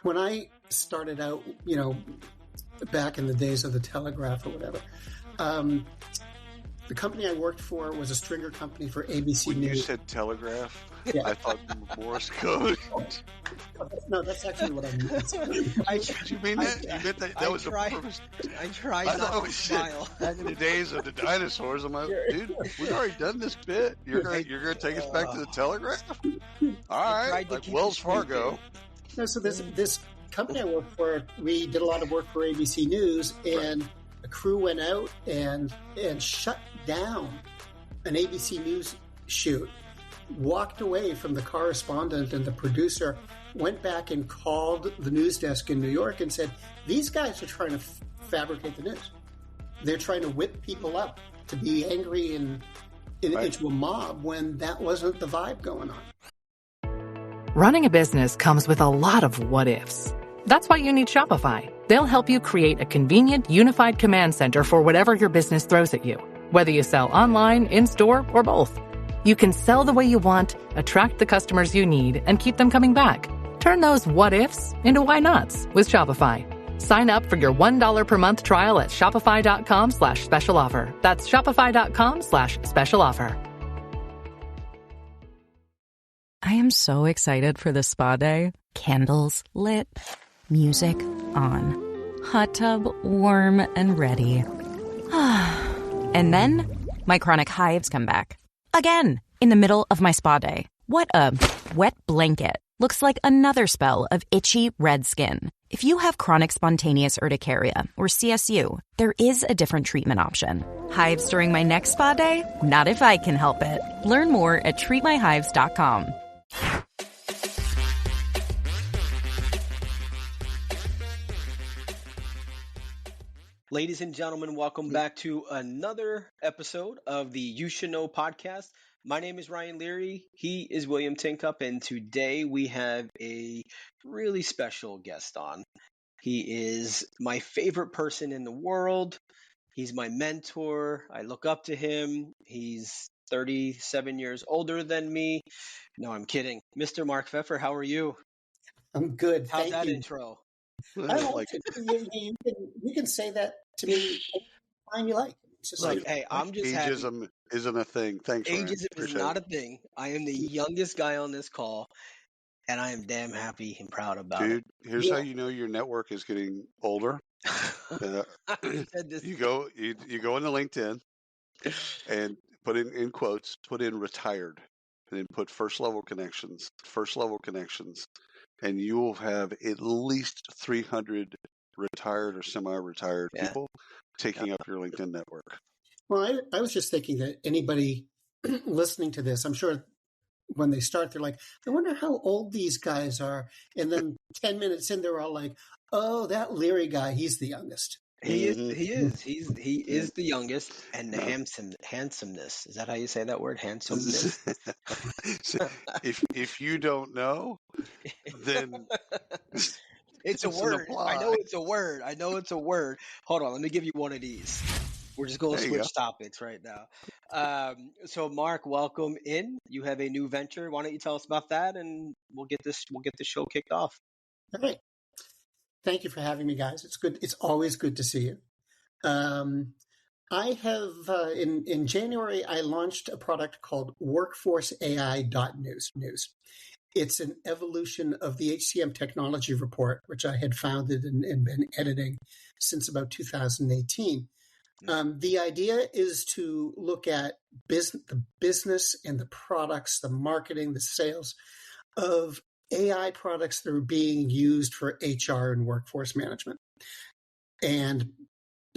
when I started out, back in the days of the Telegraph or whatever, the company I worked for was a stringer company for ABC When News. you said telegraph, Yeah. I thought Morse code. No, that's actually what I meant. Did you mean that? You meant that was a purpose? I tried not to smile. Back in the days of the dinosaurs, I'm like, dude, we've already done this bit. You're gonna take us back to the telegraph? All right, like Wells Fargo. No, so this company I worked for, we did a lot of work for ABC News, and the crew went out and shut down an ABC News shoot, walked away from the correspondent and the producer, went back and called the news desk in New York and said, these guys are trying to fabricate the news. They're trying to whip people up to be angry and into a mob when that wasn't the vibe going on. Running a business comes with a lot of what-ifs. That's why you need Shopify. They'll help you create a convenient, unified command center for whatever your business throws at you, whether you sell online, in-store, or both. You can sell the way you want, attract the customers you need, and keep them coming back. Turn those what-ifs into why-nots with Shopify. Sign up for your $1 per month trial at shopify.com/special offer. That's shopify.com/special offer. I am so excited for this spa day. Candles lit, music on, hot tub warm and ready. And then my chronic hives come back. Again, in the middle of my spa day. What a wet blanket. Looks like another spell of itchy red skin. If you have chronic spontaneous urticaria or CSU, there is a different treatment option. Hives during my next spa day? Not if I can help it. Learn more at treatmyhives.com. Ladies and gentlemen, welcome back to another episode of the You Should Know podcast. My name is Ryan Leary. He is William Tincup, and today we have a really special guest on. He is my favorite person in the world. He's my mentor. I look up to him. He's 37 years older than me. No, I'm kidding. Mr. Mark Feffer, how are you? I'm good. How's Thank that you. intro? I like it. You can say that to me anytime you like. It's just Look, hey, I'm just happy. Ageism isn't a thing. Thanks, Ryan. Ageism is not a thing. I am the youngest guy on this call, and I am damn happy and proud about it. Dude, here's how you know your network is getting older. You go into LinkedIn and put in quotes, put in retired, and then put first level connections, and you will have at least 300 retired or semi-retired people taking up your LinkedIn network. Well, I was just thinking that anybody listening to this, I'm sure when they start, they're like, I wonder how old these guys are. And then 10 minutes in, they're all like, oh, that Leary guy, he's the youngest. He is the youngest, and the handsomeness. Is that how you say that word? Handsomeness. if you don't know, then it's a word. I know it's a word. Hold on, let me give you one of these. We're just going to switch topics right now. So Mark, welcome in. You have a new venture. Why don't you tell us about that, and we'll get the show kicked off. All right. Thank you for having me, guys. It's good. It's always good to see you. I have in January I launched a product called Workforceai.news. It's an evolution of the HCM technology report, which I had founded and been editing since about 2018. The idea is to look at the business and the products, the marketing, the sales of AI products that are being used for HR and workforce management. And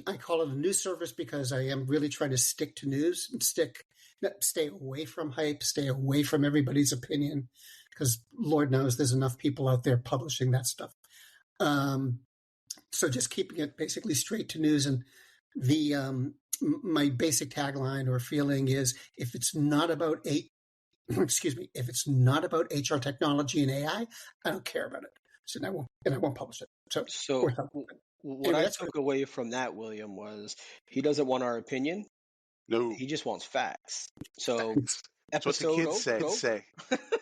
I call it a news service because I am really trying to stick to news and stay away from hype, stay away from everybody's opinion, because Lord knows there's enough people out there publishing that stuff. So just keeping it basically straight to news. And my basic tagline or feeling is, if it's not about if it's not about HR technology and AI, I don't care about it. So I won't publish it. So what I took away from that, William, was he doesn't want our opinion. No, he just wants facts. So that's what the kids say.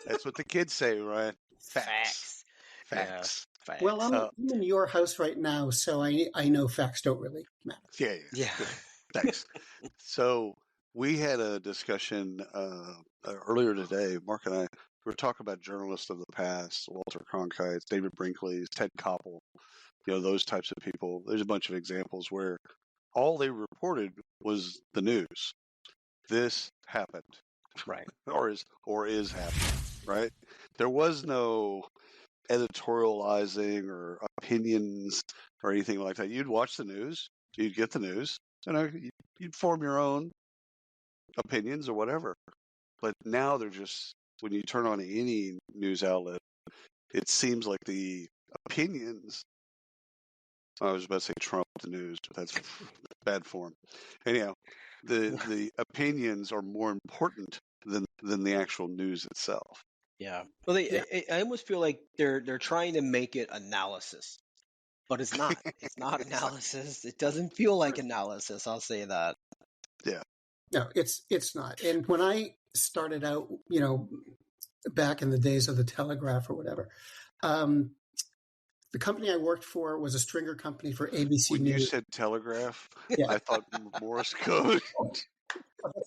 That's what the kids say, Ryan. Facts. facts. Well, I'm in your house right now, so I know facts don't really matter. Yeah. Thanks. So we had a discussion earlier today. Mark and I were talking about journalists of the past, Walter Cronkite, David Brinkley, Ted Koppel, those types of people. There's a bunch of examples where all they reported was the news. This happened, right? or is happening, right? There was no editorializing or opinions or anything like that. You'd watch the news, you'd get the news, you'd form your own opinions or whatever. But now they're just, when you turn on any news outlet, it seems like the opinions, I was about to say Trump the news, but that's bad form. Anyhow, the opinions are more important than the actual news itself. Yeah. Well, I almost feel like they're trying to make it analysis, but it's not. It's not analysis. It doesn't feel like analysis. I'll say that. Yeah. No, it's not. And when I started out, back in the days of the Telegraph or whatever, the company I worked for was a stringer company for ABC When News. you said Telegraph, Yeah. I thought Morse code.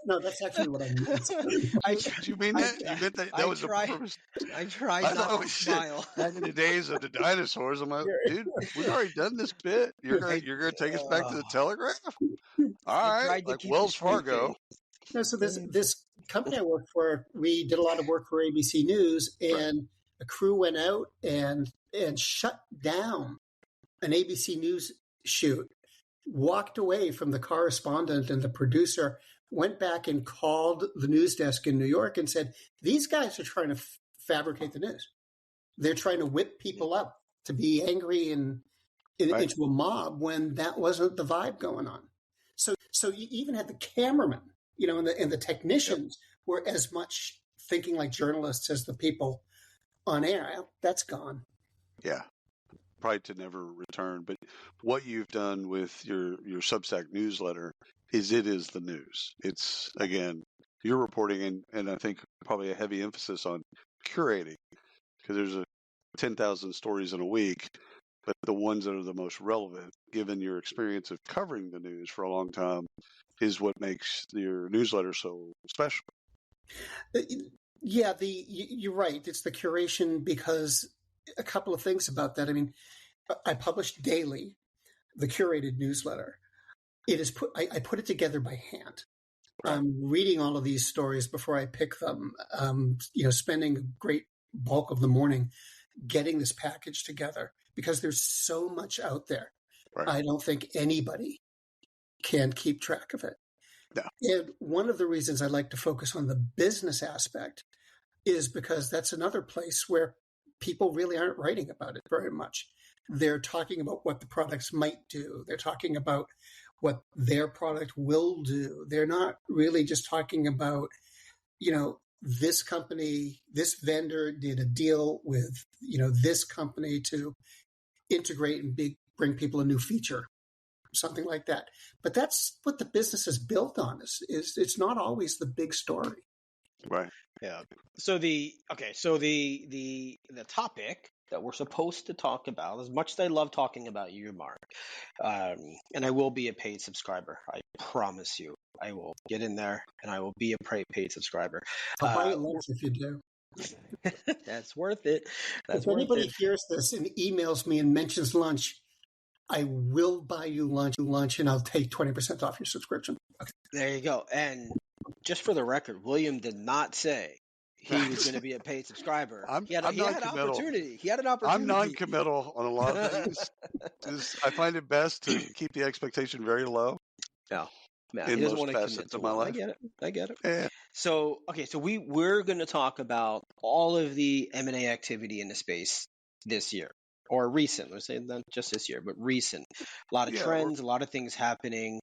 No, that's actually what I meant. Did you mean that? You meant that was the purpose? I tried not to smile. Back in the days of the dinosaurs, I'm like, dude, we've already done this bit. You're gonna take us back to the Telegraph? All right, like Wells Fargo. No, so this company I worked for, we did a lot of work for ABC News, and a crew went out and shut down an ABC News shoot, walked away from the correspondent and the producer, went back and called the news desk in New York and said, these guys are trying to fabricate the news. They're trying to whip people up to be angry and into a mob when that wasn't the vibe going on. So you even had the cameraman, and the technicians were as much thinking like journalists as the people on air. That's gone. Yeah. Probably to never return. But what you've done with your Substack newsletter is it is the news. It's, again, you're reporting, and I think probably a heavy emphasis on curating, because there's 10,000 stories in a week, but the ones that are the most relevant, given your experience of covering the news for a long time, is what makes your newsletter so special. Yeah, you're right. It's the curation, because a couple of things about that. I mean, I publish daily the curated newsletter. It is I put it together by hand. Right. I'm reading all of these stories before I pick them. Spending a great bulk of the morning getting this package together, because there's so much out there. Right. I don't think anybody can keep track of it. No. And one of the reasons I like to focus on the business aspect is because that's another place where people really aren't writing about it very much. They're talking about what the products might do. They're talking about what their product will do. They're not really just talking about, this company, this vendor did a deal with, this company to integrate and bring people a new feature, something like that. But that's what the business is built on. Is it's not always the big story. Right. Yeah. So the topic that we're supposed to talk about, as much as I love talking about you, Mark, and I will be a paid subscriber. I promise you, I will get in there and I will be a paid subscriber. I'll buy you lunch if you do. That's worth it. If anybody hears this and emails me and mentions lunch, I will buy you lunch, and I'll take 20% off your subscription. Okay. There you go. And just for the record, William did not say he was going to be a paid subscriber. He had an opportunity. He had an opportunity. I'm non-committal on a lot of things. I find it best to keep the expectation very low. Yeah. Man, in he doesn't most want to facets commit of my life. I get it. Yeah. So we're going to talk about all of the M&A activity in the space this year, or recent. Let's say not just this year, but recent. A lot of trends, a lot of things happening.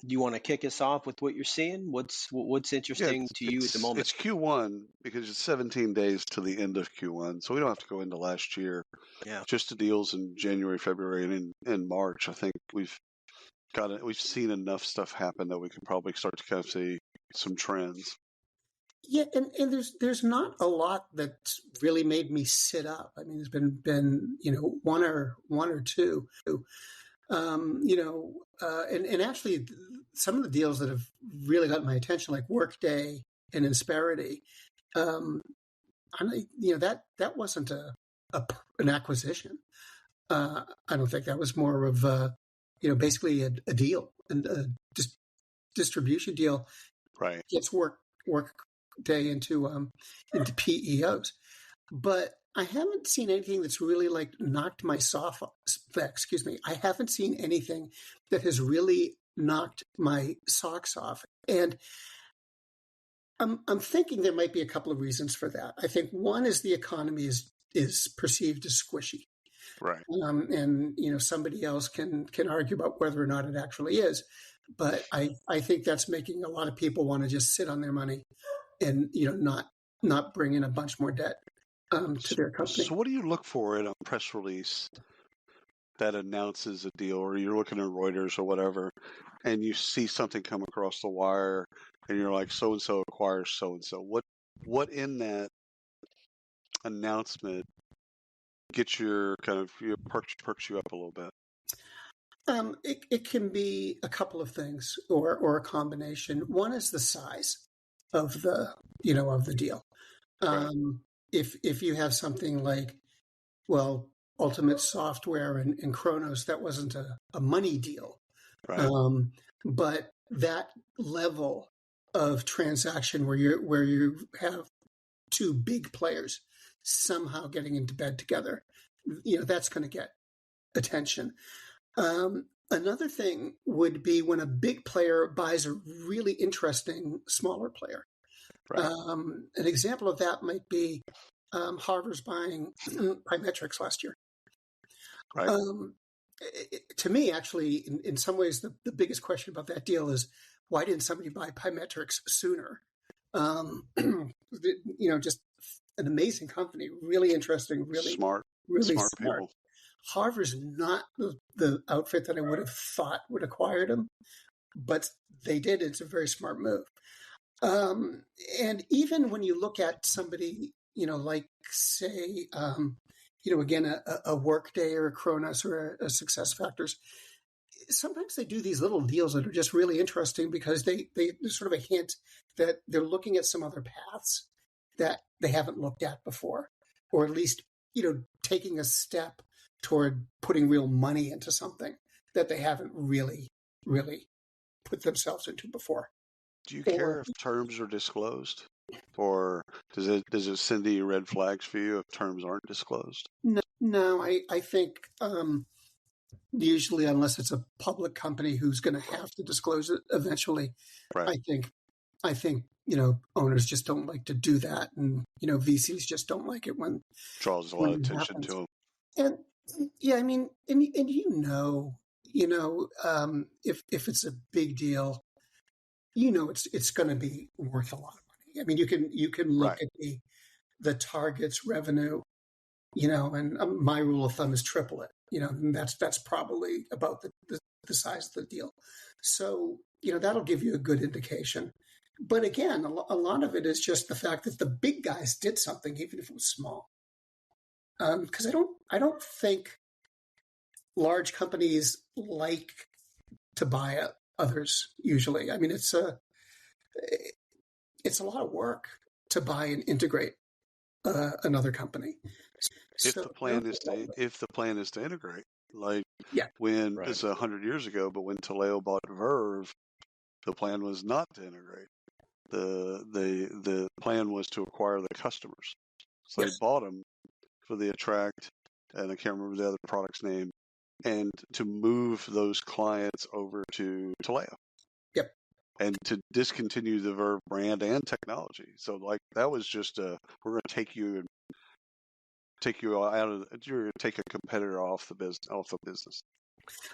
You want to kick us off with what you're seeing? What's interesting to you at the moment? It's Q1 because it's 17 days to the end of Q1, so we don't have to go into last year. Yeah. Just the deals in January, February, and in March. I think we've seen enough stuff happen that we can probably start to kind of see some trends. Yeah, and there's not a lot that's really made me sit up. I mean, there's been one or two, and actually some of the deals that have really got my attention, like Workday and Insperity, that wasn't an acquisition. I don't think that was more of basically a deal and a distribution deal. Right. Gets Workday into PEOs, but I haven't seen anything that's really like knocked my I haven't seen anything that has really knocked my socks off, and I'm thinking there might be a couple of reasons for that. I think one is the economy is perceived as squishy. Right. And somebody else can argue about whether or not it actually is. But I think that's making a lot of people want to just sit on their money and, not bring in a bunch more debt to their company. So what do you look for in a press release that announces a deal, or you're looking at Reuters or whatever, and you see something come across the wire and you're like, so-and-so acquires so-and-so? What in that announcement gets your perks you up a little bit? It can be a couple of things or a combination. One is the size of the deal. Right. If you have something like, Ultimate Software and Kronos, that wasn't a money deal. Right. But that level of transaction where you have two big players somehow getting into bed together, that's going to get attention. Another thing would be when a big player buys a really interesting smaller player. Right. An example of that might be Harvard's buying Pymetrics last year. Right. To me, actually, in some ways, the biggest question about that deal is, why didn't somebody buy Pymetrics sooner? Just an amazing company, really interesting, really smart people. Harvard's not the outfit that I would have thought would acquire them, but they did. It's a very smart move. And even when you look at somebody, like say, again, a Workday or a Kronos or a SuccessFactors, sometimes they do these little deals that are just really interesting because they sort of a hint that they're looking at some other paths that they haven't looked at before, or at least, taking a step toward putting real money into something that they haven't really, really put themselves into before. Do you care if terms are disclosed, or does it send you red flags for you if terms aren't disclosed? No, I think usually, unless it's a public company who's going to have to disclose it eventually, right. I think owners just don't like to do that, and VCs just don't like it when draws a lot of attention to them. And yeah, I mean, and if it's a big deal, it's going to be worth a lot of money. I mean, you can look right. at the target's revenue, and my rule of thumb is triple it. And that's probably about the size of the deal. So that'll give you a good indication. But again, a lot of it is just the fact that the big guys did something, even if it was small. Because I don't think large companies like to buy others usually. I mean, it's a lot of work to buy and integrate another company. If the plan is to integrate, like when right. it's 100 years ago, but when Taleo bought Verve, the plan was not to integrate. The plan was to acquire the customers. So they bought them for the Attract, and I can't remember the other product's name, and to move those clients over to Taleo. Yep. And to discontinue the Verve brand and technology. So like that was just we're going to take you out of you're going to take a competitor off the business.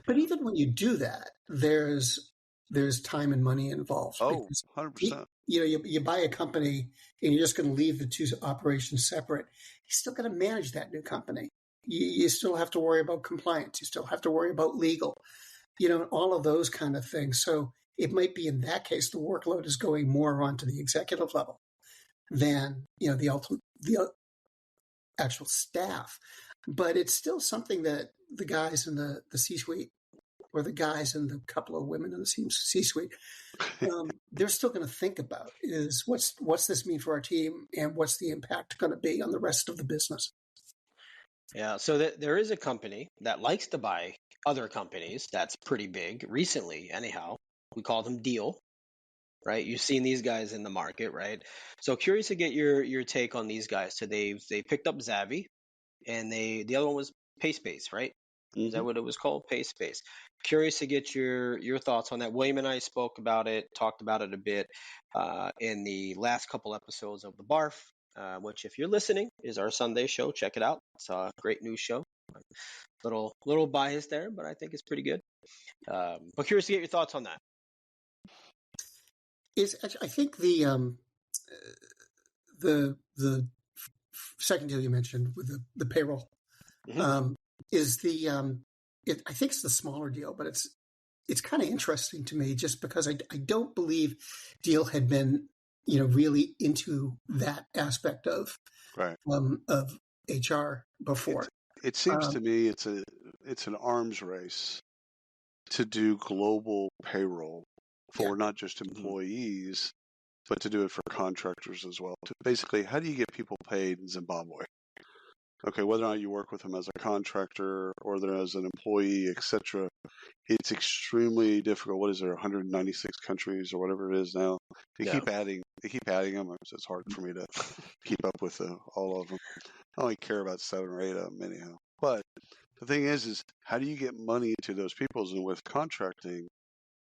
But even when you do that, there's time and money involved. Oh, 100%. You buy a company and you're just going to leave the two operations separate. You still got to manage that new company. You still have to worry about compliance. You still have to worry about legal, all of those kind of things. So it might be in that case, the workload is going more onto the executive level. than the actual staff. But it's still something that the guys in the C-suite, or the guys and the couple of women in the C-suite, they're still going to think about is what's this mean for our team, and what's the impact going to be on the rest of the business. Yeah, so there is a company that likes to buy other companies that's pretty big recently, anyhow. We call them Deel, right? You've seen these guys in the market, right? So curious to get your take on these guys. So they picked up Xavi, and the other one was PaySpace, right? Is that what it was called? PaySpace. Curious to get your thoughts on that. William and I spoke about it, talked about it a bit in the last couple episodes of the Barf, which, if you're listening, is our Sunday show. Check it out. It's a great news show. Little biased there, but I think it's pretty good. But curious to get your thoughts on that. I think the second deal you mentioned with the payroll is I think it's the smaller deal, but it's kind of interesting to me, just because I don't believe Deel had been really into that aspect of HR before. It seems to me it's an arms race to do global payroll for not just employees, but to do it for contractors as well. Basically, how do you get people paid in Zimbabwe? Okay, whether or not you work with them as a contractor or they're as an employee, etc., it's extremely difficult. What is there, 196 countries or whatever it is now? They keep adding them. So it's hard for me to keep up with all of them. I only care about 7 or 8 of them anyhow. But the thing is how do you get money to those people? And with contracting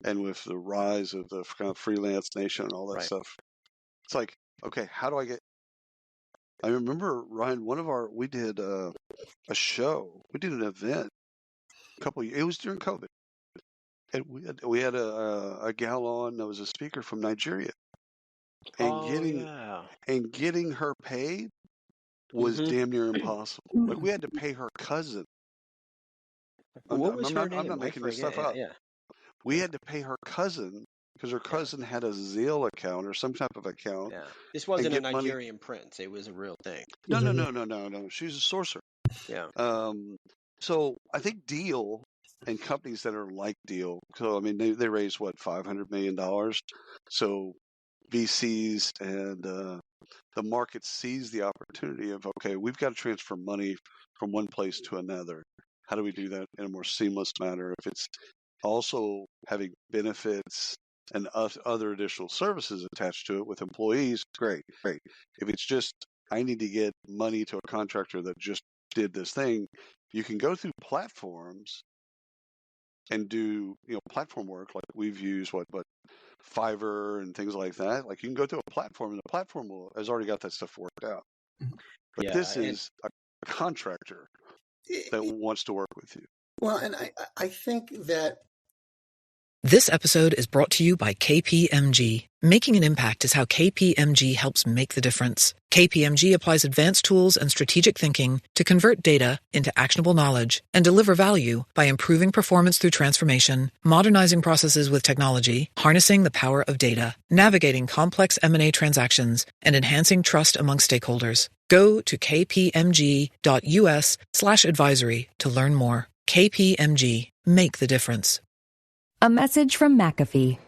and with the rise of the kind of freelance nation and all that stuff, it's like, okay, how do I get? I remember, Ryan, we did a show. We did an event it was during COVID. And we had a gal on that was a speaker from Nigeria. And getting her paid was damn near impossible. Like, we had to pay her cousin. What was her name? I'm not making this stuff up. Yeah. We had to pay her cousin because her cousin had a Zelle account or some type of account. Yeah. This wasn't a Nigerian prince. It was a real thing. No. She's a sorcerer. Yeah. So I think Deel and companies that are like Deel, so I mean they raised $500 million. So VCs and the market sees the opportunity of, okay, we've got to transfer money from one place to another. How do we do that in a more seamless manner? If it's also having benefits and other additional services attached to it with employees, great. If it's just, I need to get money to a contractor that just did this thing, you can go through platforms and do platform work like we've used Fiverr and things like that. Like, you can go through a platform and the platform has already got that stuff worked out. But this is a contractor that wants to work with you. Well, and I think that This episode is brought to you by KPMG. Making an impact is how KPMG helps make the difference. KPMG applies advanced tools and strategic thinking to convert data into actionable knowledge and deliver value by improving performance through transformation, modernizing processes with technology, harnessing the power of data, navigating complex M&A transactions, and enhancing trust among stakeholders. Go to kpmg.us/advisory to learn more. KPMG. Make the difference. A message from McAfee.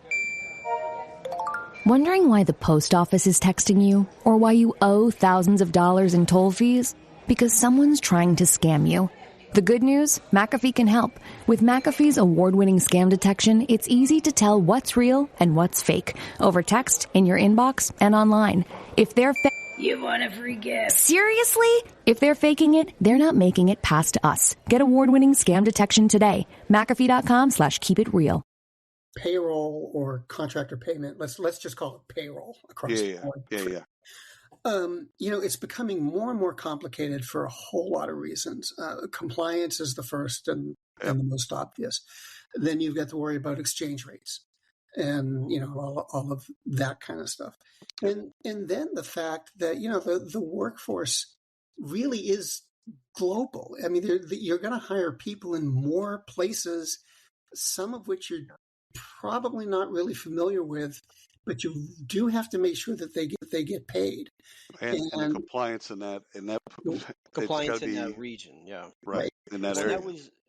Wondering why the post office is texting you, or why you owe thousands of dollars in toll fees? Because someone's trying to scam you. The good news? McAfee can help. With McAfee's award-winning scam detection, it's easy to tell what's real and what's fake over text, in your inbox, and online. If they're you want a free gift. Seriously? If they're faking it, they're not making it past us. Get award-winning scam detection today. McAfee.com/keepitreal. Payroll or contractor payment, let's just call it payroll across the board. It's becoming more and more complicated for a whole lot of reasons. Compliance is the first and the most obvious. Then you've got to worry about exchange rates and all of that kind of stuff. And then the fact that the workforce really is global. I mean, you're going to hire people in more places, some of which you're probably not really familiar with, but you do have to make sure that they get paid. And the compliance in that compliance in that region, right in that area.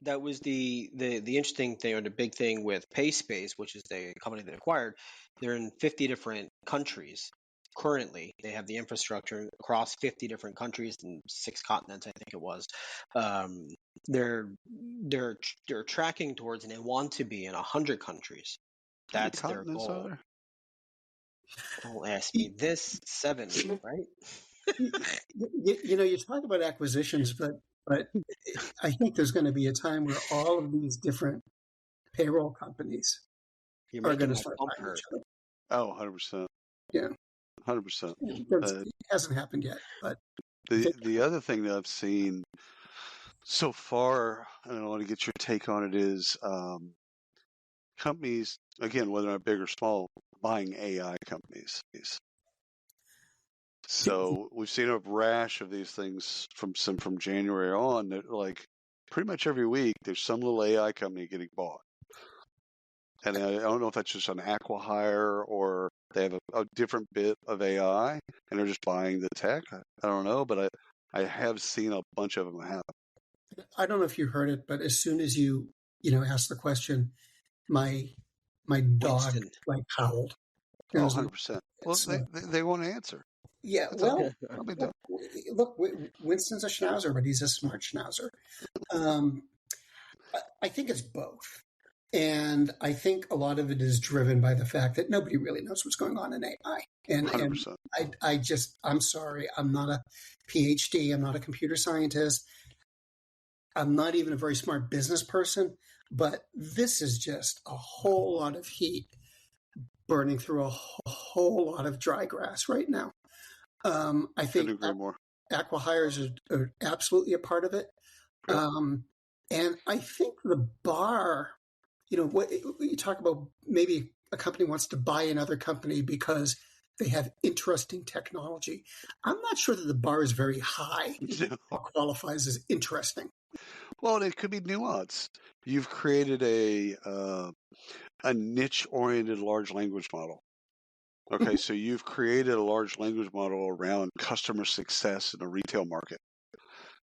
That was the interesting thing, or the big thing with PaySpace, which is the company they acquired. They're in 50 different countries currently. They have the infrastructure across 50 different countries and 6 continents, I think it was. They're tracking towards, and they want to be in 100 countries. That's their goal. Don't ask me this. 7, right? You talk about acquisitions, but I think there's going to be a time where all of these different payroll companies are going to start buying each other. Oh, 100%. Yeah. 100%. It hasn't happened yet, but the other thing that I've seen so far, and I want to get your take on it, is companies, again, whether they're big or small, buying AI companies. So we've seen a rash of these things from January on. That, like, pretty much every week, there's some little AI company getting bought. And I don't know if that's just an acqui-hire or they have a different bit of AI and they're just buying the tech. I don't know, but I have seen a bunch of them happen. I don't know if you heard it, but as soon as you asked the question, my dog like howled. Oh, 100%. Well, they won't answer. Yeah, well, look, Winston's a schnauzer, but he's a smart schnauzer. I think it's both. And I think a lot of it is driven by the fact that nobody really knows what's going on in AI. And 100%. I'm sorry, I'm not a PhD, I'm not a computer scientist. I'm not even a very smart business person, but this is just a whole lot of heat burning through a whole lot of dry grass right now. I think acqui-hires are absolutely a part of it. And I think the bar, what you talk about, maybe a company wants to buy another company because they have interesting technology. I'm not sure that the bar is very high. What qualifies as interesting? Well, it could be nuance. You've created a niche-oriented large language model. Okay, so you've created a large language model around customer success in a retail market.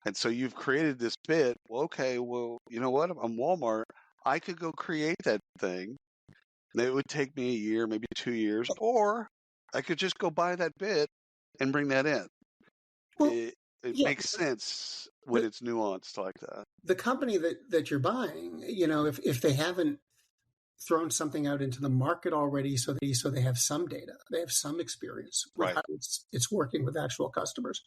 And so you've created this bit. Well, okay, you know what? I'm Walmart. I could go create that thing. And it would take me a year, maybe 2 years, or I could just go buy that bit and bring that in. Well, it makes sense when it's nuanced like that. The company that you're buying, if they haven't thrown something out into the market already, so they have some data, they have some experience with how it's working with actual customers.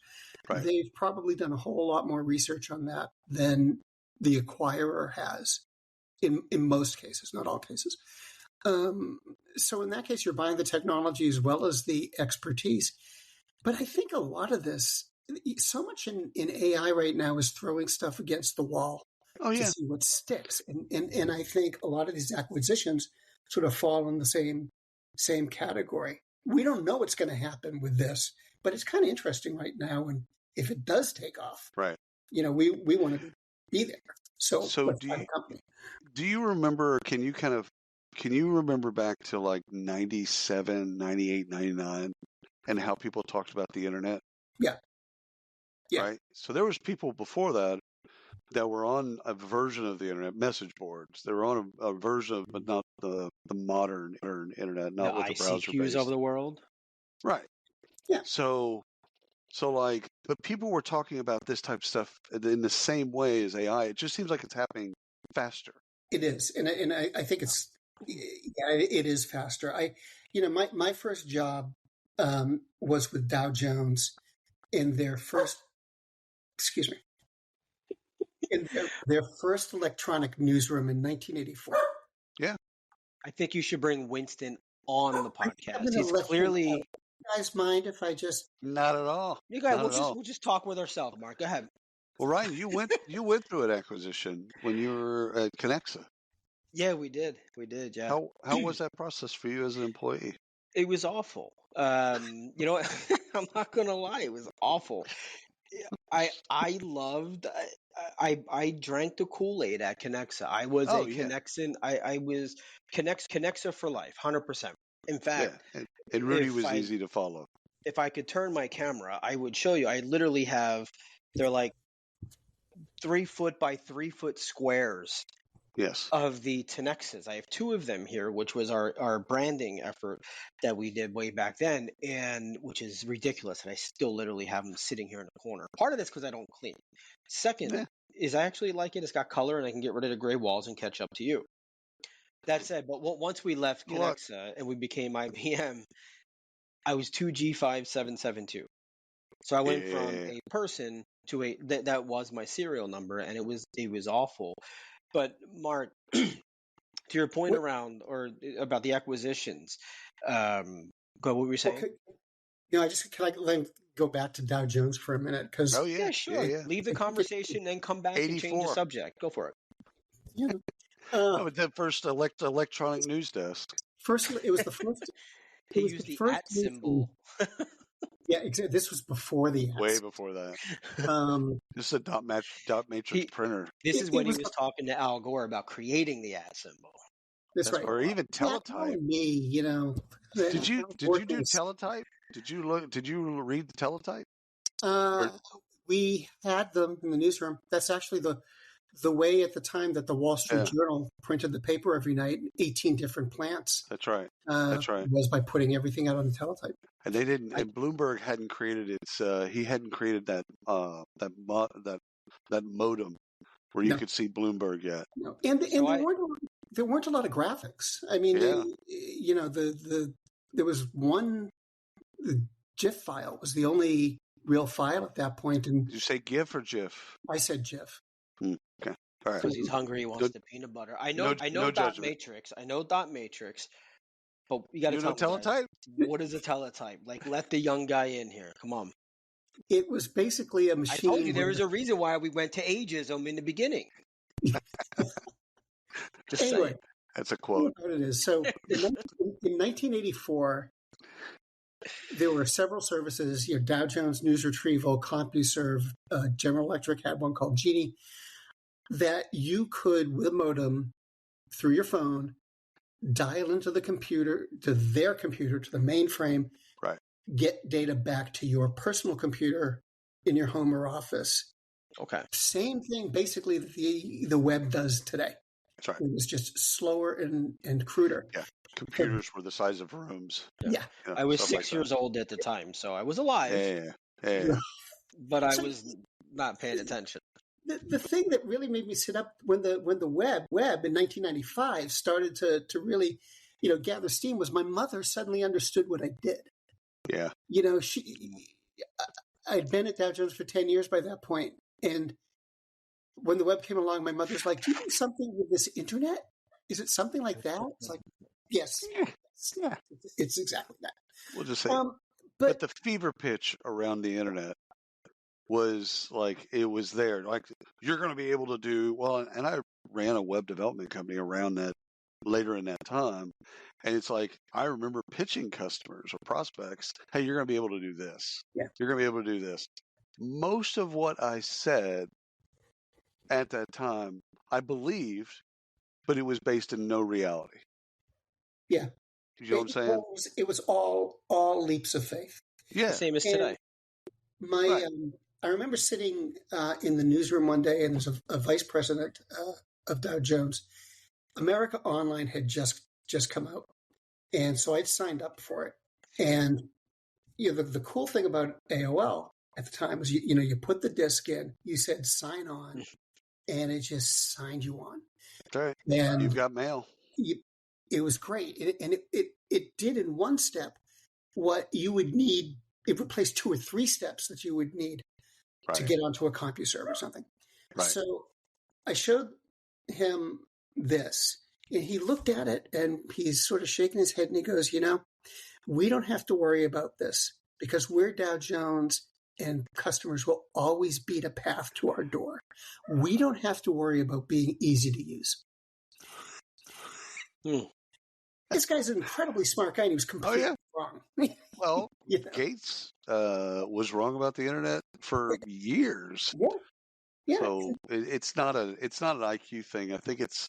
Right. They've probably done a whole lot more research on that than the acquirer has in most cases, not all cases. So in that case, you're buying the technology as well as the expertise. But I think a lot of this, so much in AI right now is throwing stuff against the wall to see what sticks. And I think a lot of these acquisitions sort of fall in the same category. We don't know what's going to happen with this, but it's kind of interesting right now. And if it does take off, we want to be there. So let's buy the company. Do you remember, can you remember back to like 97, 98, 99 and how people talked about the internet? Yeah. Right. So there was people before that were on a version of the internet, message boards. They were on a version of, but not the modern internet, not with the browser ICQs of the world. Right. Yeah. So but people were talking about this type of stuff in the same way as AI. It just seems like it's happening faster. It is, and I think it is faster. My first job was with Dow Jones in their first. Excuse me. In their first electronic newsroom in 1984. Yeah. I think you should bring Winston on the podcast. He's clearly. You guys mind if I just? Not at all. You guys, we'll just talk with ourselves, Mark. Go ahead. Well, Ryan, you went through an acquisition when you were at Connexa. Yeah, we did. Yeah. How was that process for you as an employee? It was awful. I'm not gonna lie, it was awful. I drank the Kool-Aid at Connexa. I was Connexan. I was Connexa for life, 100%. In fact, and Rudy if was easy to follow. If I could turn my camera, I would show you. I literally have, they're like 3 foot by 3 foot squares Yes. of the Tenexes. I have 2 of them here, which was our branding effort that we did way back then, and which is ridiculous. And I still literally have them sitting here in the corner. Part of this because I don't clean. Second is I actually like it. It's got color, and I can get rid of the gray walls and catch up to you. That said, but once we left Conexa and we became IBM, I was 2G5772. So I went from a person to that was my serial number, and it was awful. But Mark, to your point about the acquisitions, what were you saying? Can I go back to Dow Jones for a minute? Because yeah, sure. Yeah. Leave the conversation, then come back 84. And change the subject. Go for it. Yeah. The first electronic news desk. It was the first. He used the @ symbol. Yeah, exactly. This was before the @ way before that. This is a dot matrix printer. This is when he was talking to Al Gore about creating the @ symbol. That's right. Or even Teletype. Me, Did you do Teletype? Did you read the Teletype? We had them in the newsroom. That's actually the way at the time that the Wall Street Journal printed the paper every night, 18 different plants. That's right. That's right. Was by putting everything out on the Teletype. And they didn't. And Bloomberg hadn't created its. He hadn't created that modem where you could see Bloomberg yet. No. And there weren't a lot of graphics. I mean, there was one. The GIF file was the only real file at that point. And did you say GIF or GIF? I said GIF. Okay. All right. Because he's hungry, he wants the peanut butter. I know dot matrix. I know dot matrix. But you got to tell me, Teletype? What is a Teletype? Like, let the young guy in here. Come on. It was basically a machine. I told you there was a reason why we went to ageism in the beginning. Anyway, that's a quote. What it is. So in 1984, there were several services. Dow Jones News Retrieval, CompuServe, General Electric had one called Genie, that you could, with a modem, through your phone, dial into the computer, to their computer, to the mainframe, right? Get data back to your personal computer in your home or office. Okay. Same thing, basically, that the web does today. That's right. It was just slower and cruder. Yeah. Computers were the size of rooms. Yeah. I was 6 years old at the time, so I was alive. Yeah. But I was not paying attention. The thing that really made me sit up when the web in 1995 started to really, gather steam was my mother suddenly understood what I did. Yeah. I'd been at Dow Jones for 10 years by that point, and when the web came along, my mother's like, "Do you do something with this internet? Is it something like that?" It's like, yes, it's exactly that. We'll just say, but the fever pitch around the internet was like, it was there. Like, you're going to be able to do well. And I ran a web development company around that later in that time. And it's like, I remember pitching customers or prospects, "Hey, you're going to be able to do this. Yeah. You're going to be able to do this." Most of what I said at that time, I believed, but it was based in no reality. Yeah. You know what I'm saying? It was all leaps of faith. Yeah. Same as today. I remember sitting in the newsroom one day, and there's a vice president of Dow Jones. America Online had just come out, and so I'd signed up for it. And the cool thing about AOL at the time was you put the disk in, you said sign on, and it just signed you on. Okay. And you've got mail. It was great, and it did in one step what you would need. It replaced 2 or 3 steps that you would need to get onto a CompuServe or something. Right. So I showed him this, and he looked at it, and he's sort of shaking his head, and he goes, "We don't have to worry about this because we're Dow Jones, and customers will always beat a path to our door. We don't have to worry about being easy to use." This guy's an incredibly smart guy, and he was completely wrong. Well, Gates was wrong about the internet for years. Yeah. Yeah. So it's not an IQ thing. I think it's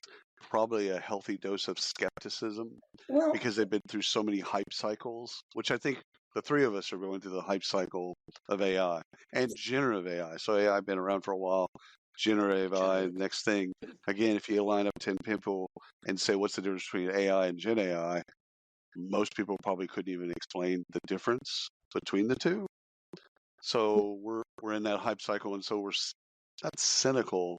probably a healthy dose of skepticism Well, because they've been through so many hype cycles, which I think the three of us are going through the hype cycle of AI and generative AI. So AI has been around for a while. Generative AI, next thing. Again, if you line up 10 people and say, what's the difference between AI and Gen AI? Most people probably couldn't even explain the difference between the two. So we're in that hype cycle, and so we're not cynical.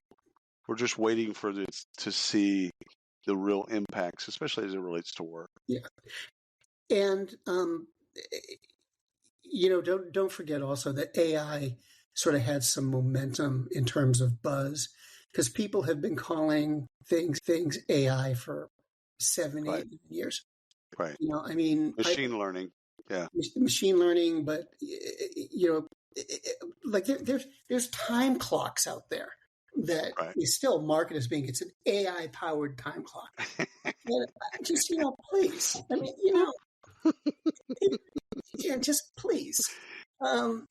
We're just waiting for this to see the real impacts, especially as it relates to work. Yeah, and don't forget also that AI sort of had some momentum in terms of buzz, because people have been calling things AI for 7, 8 years. Right. I mean, machine learning. Yeah. Machine learning, but like there's time clocks out there that is still marketed as being, it's an AI powered time clock. Just please. I mean, just please. You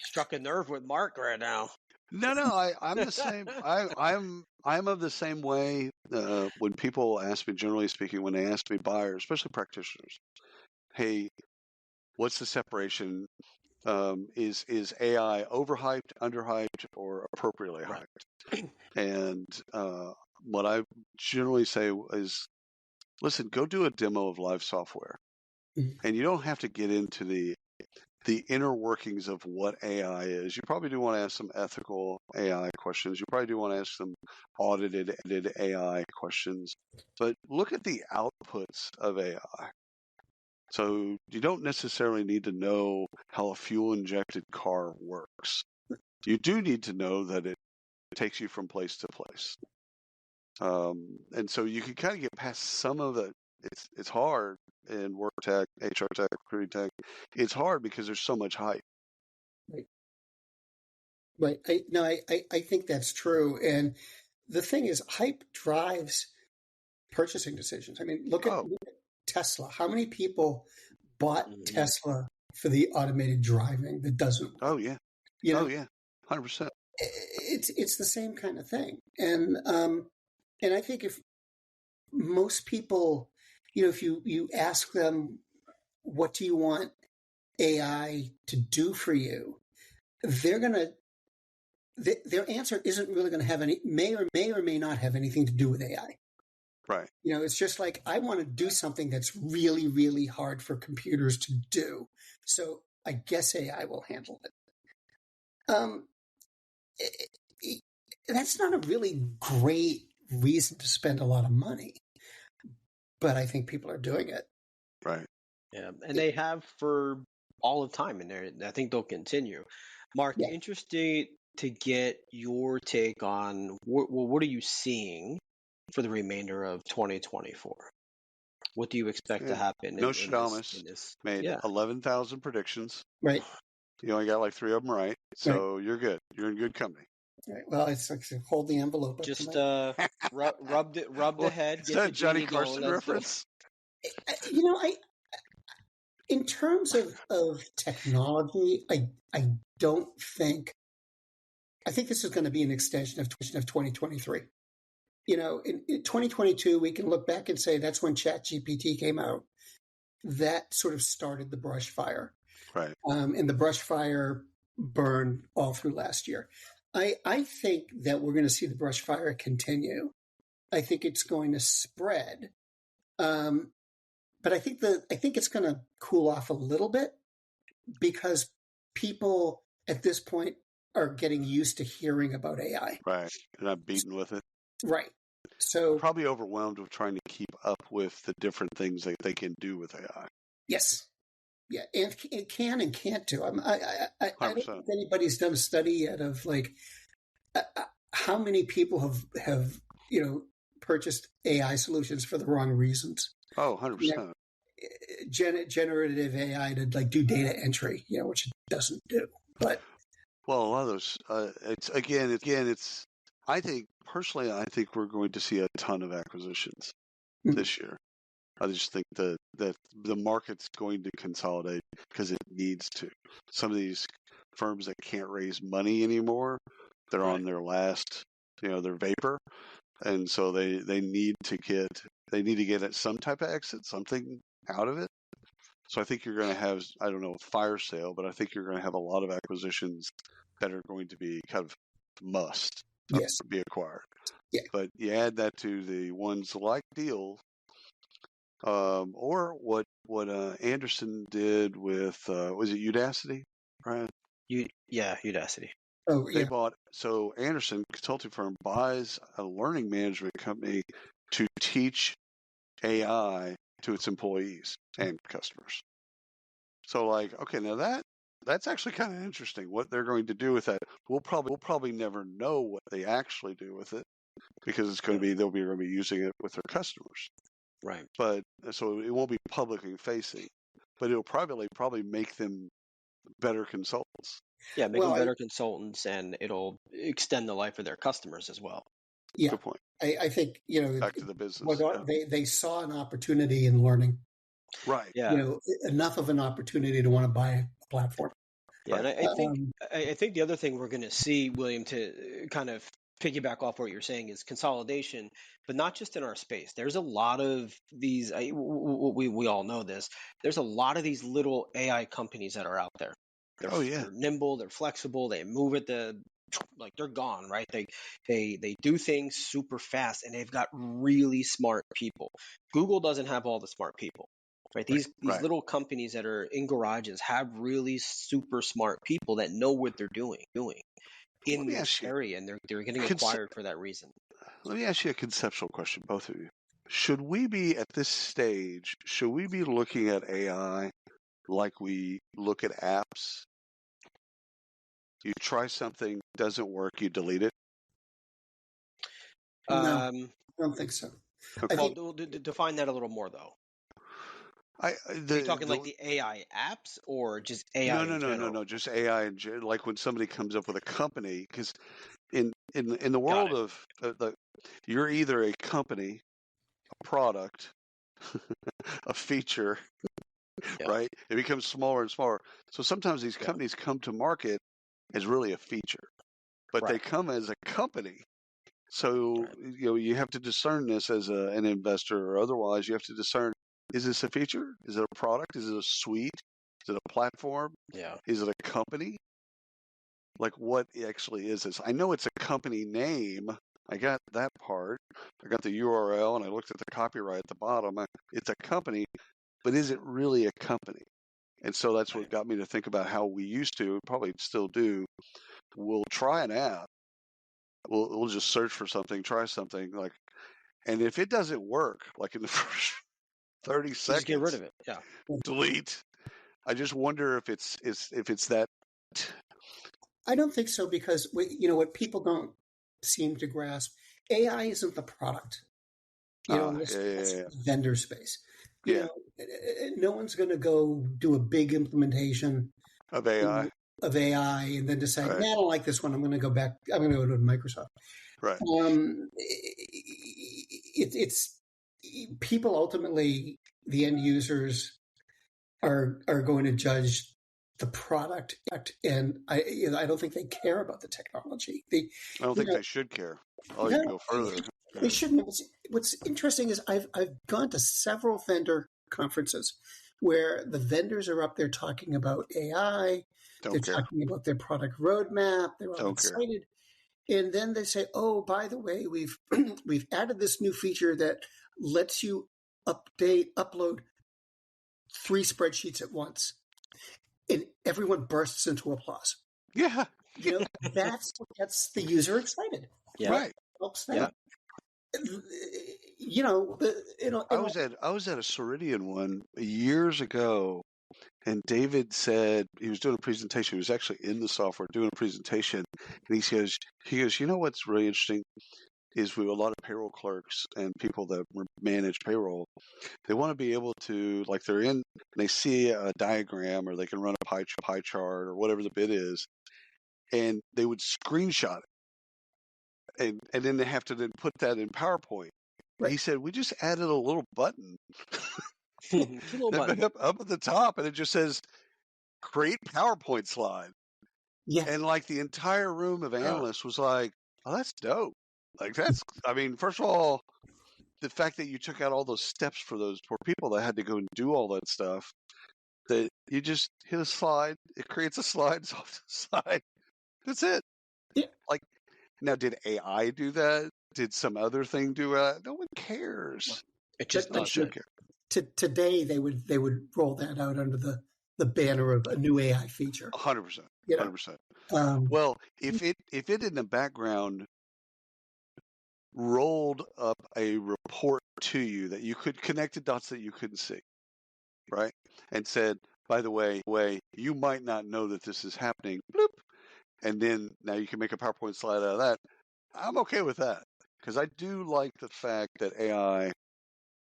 struck a nerve with Mark right now. No, I'm the same. I'm of the same way. When people ask me, generally speaking, when they ask me, buyers, especially practitioners, hey, what's the separation? Is AI overhyped, underhyped, or appropriately hyped? And what I generally say is, listen, go do a demo of live software, and you don't have to get into the inner workings of what AI is. You probably do want to ask some ethical AI questions. You probably do want to ask some audited AI questions. But look at the outputs of AI. So you don't necessarily need to know how a fuel-injected car works. You do need to know that it takes you from place to place. And so you can kind of get past some of the, it's hard in work tech, HR tech, recruiting tech. It's hard because there's so much hype. Right. I think that's true. And the thing is, hype drives purchasing decisions. I mean, look at Tesla. How many people bought Tesla for the automated driving that doesn't work? Oh, yeah. Oh, yeah. 100%. It's the same kind of thing. And I think if most people, if you ask them, what do you want AI to do for you? Their answer isn't really going to have may or may not have anything to do with AI. Right. It's just like, I want to do something that's really, really hard for computers to do. So I guess AI will handle it. That's not a really great reason to spend a lot of money, but I think people are doing it. Right. Yeah, and they have for all of time, and I think they'll continue. Mark, interested to get your take on what are you seeing for the remainder of 2024? What do you expect to happen? Nostradamus made 11,000 predictions. Right. You only got like 3 of them right, so you're good. You're in good company. Right. Well, it's like, hold the envelope. Just rub the head. Is that a Johnny Carson reference? In terms of technology, I don't think. I think this is going to be an extension of 2023. In 2022, we can look back and say that's when ChatGPT came out. That sort of started the brush fire. Right. And the brush fire burned all through last year. I think that we're going to see the brush fire continue. I think it's going to spread. But I think it's going to cool off a little bit, because people at this point are getting used to hearing about AI. Right. They're not beaten with it. Right. So probably overwhelmed with trying to keep up with the different things that they can do with AI. Yes. Yeah. And it can and can't do. I don't think anybody's done a study yet of like how many people have purchased AI solutions for the wrong reasons. Oh, 100%. Generative AI to like do data entry, which it doesn't do. But well, a lot of those, it's. I think personally, we're going to see a ton of acquisitions this year. I just think that the market's going to consolidate because it needs to. Some of these firms that can't raise money anymore They're on their last, their vapor, and so they need to get some type of exit, something out of it. So I think you're going to have, I don't know, fire sale, but I think you're going to have a lot of acquisitions that are going to be kind of must be acquired. Yeah. But you add that to the ones like Deel, or what Anderson did with was it Udacity, Brian? Udacity. Oh, They yeah. bought, so Anderson consulting firm buys a learning management company to teach AI to its employees and customers. So okay, now that's actually kind of interesting what they're going to do with that. We'll probably never know what they actually do with it, because it's going to be they'll be going to be using it with their customers. Right. But so it won't be publicly facing, but it'll probably make them better consultants. Yeah, make them better consultants, and it'll extend the life of their customers as well. Yeah. Good point. I think, back to the business. They saw an opportunity in learning. Right. Yeah. Enough of an opportunity to want to buy a platform. Yeah, and I think the other thing we're going to see, William, to kind of piggyback off what you're saying, is consolidation, but not just in our space. There's a lot of these. We all know this. There's a lot of these little AI companies that are out there. They're nimble, they're flexible, they move at they're gone, right? They do things super fast, and they've got really smart people. Google doesn't have all the smart people. Right. These little companies that are in garages have really super smart people that know what they're doing in this area, and they're getting acquired for that reason. Let me ask you a conceptual question, both of you. Should we be at this stage? Should we be looking at AI like we look at apps? You try something, doesn't work, you delete it. No, I don't think so. Okay. Well, define that a little more, though. Are you talking like the AI apps, or just AI? No. Just AI in general. Like when somebody comes up with a company, because in the world of you're either a company, a product, a feature, right? It becomes smaller and smaller. So sometimes these companies come to market as really a feature, but they come as a company. So you have to discern this as an investor, or otherwise you have to discern: is this a feature? Is it a product? Is it a suite? Is it a platform? Yeah. Is it a company? Like, what actually is this? I know it's a company name. I got that part. I got the URL, and I looked at the copyright at the bottom. It's a company, but is it really a company? And so that's what got me to think about how we used to, probably still do. We'll try an app. We'll just search for something, try something, and if it doesn't work, like in the first 30 seconds, just get rid of it. Yeah. Delete. I just wonder if it's that. I don't think so, because what people don't seem to grasp, AI isn't the product. It's vendor space. No one's going to go do a big implementation of AI. And then decide, I don't like this one. I'm going to go back. I'm going to go to Microsoft. Right. It's people ultimately, the end users are going to judge the product, and I don't think they care about the technology. I don't think they should care. I'll even go further. They shouldn't. What's interesting is I've gone to several vendor conferences where the vendors are up there talking about AI. They're talking about their product roadmap. They're all excited. And then they say, oh, by the way, we've added this new feature that lets you upload 3 spreadsheets at once. And everyone bursts into applause. Yeah. That's what gets the user excited. Yeah. Right. Helps them. Yeah. I was at a Ceridian one years ago, and David said he was doing a presentation. He was actually in the software doing a presentation, and he goes, what's really interesting is we have a lot of payroll clerks and people that manage payroll. They want to be able to, they're in, and they see a diagram, or they can run a pie chart or whatever the bit is, and they would screenshot it. And then they have to then put that in PowerPoint. Right. He said, we just added a little button up at the top, and it just says, create PowerPoint slide. Yeah. And like the entire room of analysts was like, oh, that's dope. Like that's, I mean, first of all, the fact that you took out all those steps for those poor people that had to go and do all that stuff, that you just hit a slide, it creates a slide, it's off the side. That's it. Yeah. Like, now, did AI do that? Did some other thing do that? No one cares. It just But does Should it. care. Today they would roll that out under the banner of a new AI feature. 100%. You know? 100%. Well, if it in the background rolled up a report to you that you could connect the dots that you couldn't see, right? And said, by the way, you might not know that this is happening. Bloop. And then now you can make a PowerPoint slide out of that. I'm okay with that because I do like the fact that AI,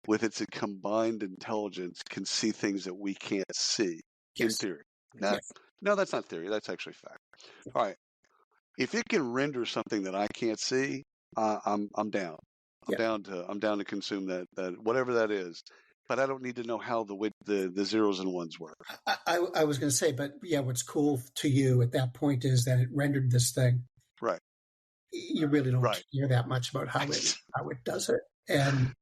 with its combined intelligence, can see things that we can't see in theory. No, that's not theory. That's actually fact. All right. If it can render something that I can't see, I'm down. I'm down to consume that whatever that is. But I don't need to know how the zeros and ones work. I was going to say, but yeah, what's cool to you at that point is that it rendered this thing. Right. You really don't care that much about how it does it, and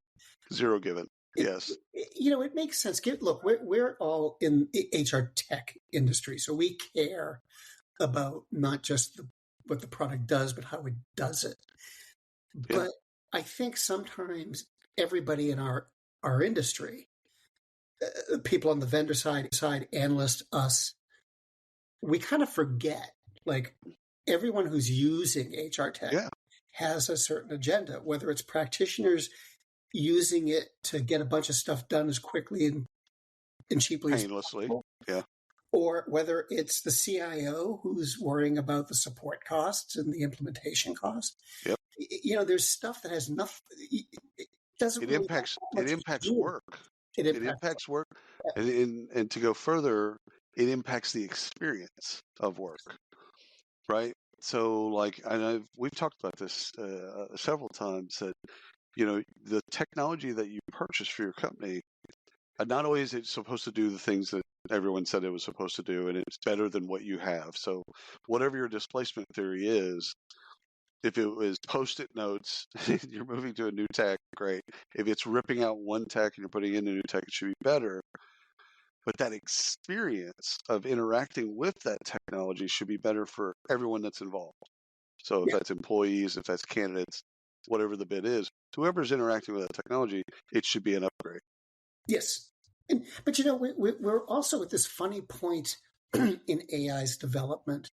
zero given. Yes. It makes sense. Look, we're all in the HR tech industry, so we care about not just what the product does, but how it does it. Yeah. But I think sometimes everybody in our industry, people on the vendor side, analysts, us, we kind of forget, like everyone who's using HR tech has a certain agenda, whether it's practitioners using it to get a bunch of stuff done as quickly and cheaply painlessly as possible, yeah, or whether it's the CIO who's worrying about the support costs and the implementation costs. Yep. There's stuff that has nothing. It impacts work. It impacts work, and to go further, it impacts the experience of work, right? So, like, we've talked about this several times, that the technology that you purchase for your company, not only is it supposed to do the things that everyone said it was supposed to do, and it's better than what you have. So, whatever your displacement theory is, if it was Post-it notes, you're moving to a new tech, great. If it's ripping out one tech and you're putting in a new tech, it should be better. But that experience of interacting with that technology should be better for everyone that's involved. So if that's employees, if that's candidates, whatever the bid is, whoever's interacting with that technology, it should be an upgrade. Yes. But we're also at this funny point in AI's development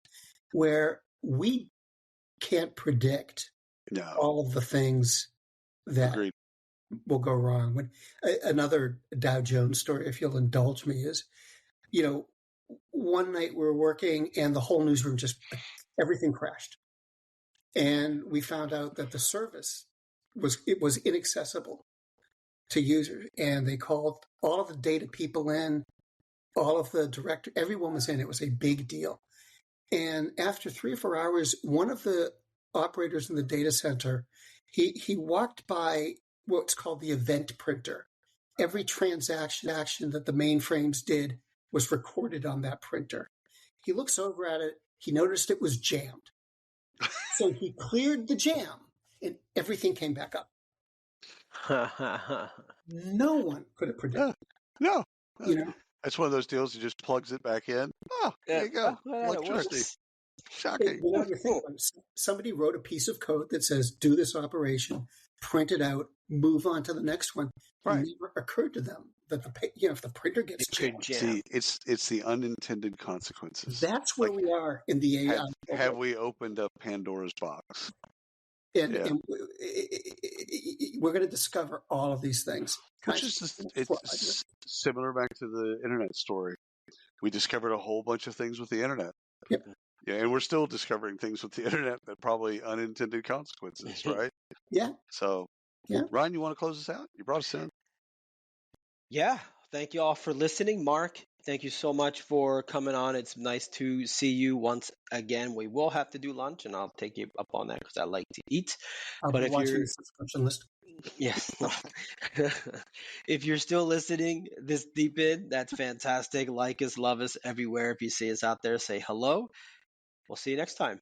where we can't predict all of the things that will go wrong. When another Dow Jones story, if you'll indulge me, is, one night we were working and the whole newsroom everything crashed. And we found out that the service was inaccessible to users. And they called all of the data people in, all of the director, everyone was in. It was a big deal. And after 3 or 4 hours, one of the operators in the data center, he walked by what's called the event printer. Every transaction that the mainframes did was recorded on that printer. He looks over at it. He noticed it was jammed. So he cleared the jam and everything came back up. No one could have predicted that. No. That's one of those deals that just plugs it back in. Oh, there you go. Electricity. Shocking. Somebody wrote a piece of code that says, do this operation, print it out, move on to the next one. Right. It never occurred to them that if the printer gets jammed. See, it's the unintended consequences. That's where we are in the AI. Have we opened up Pandora's box? And we're going to discover all of these things. It's similar back to the internet story. We discovered a whole bunch of things with the internet. Yep. Yeah, and we're still discovering things with the internet that probably unintended consequences, right? Yeah. So, Ryan, you want to close us out? You brought us in. Yeah. Thank you all for listening. Mark, thank you so much for coming on. It's nice to see you once again. We will have to do lunch, and I'll take you up on that because I like to eat. But if you're subscription list. Yes. If you're still listening this deep in, that's fantastic. Like us, love us everywhere. If you see us out there, say hello. We'll see you next time.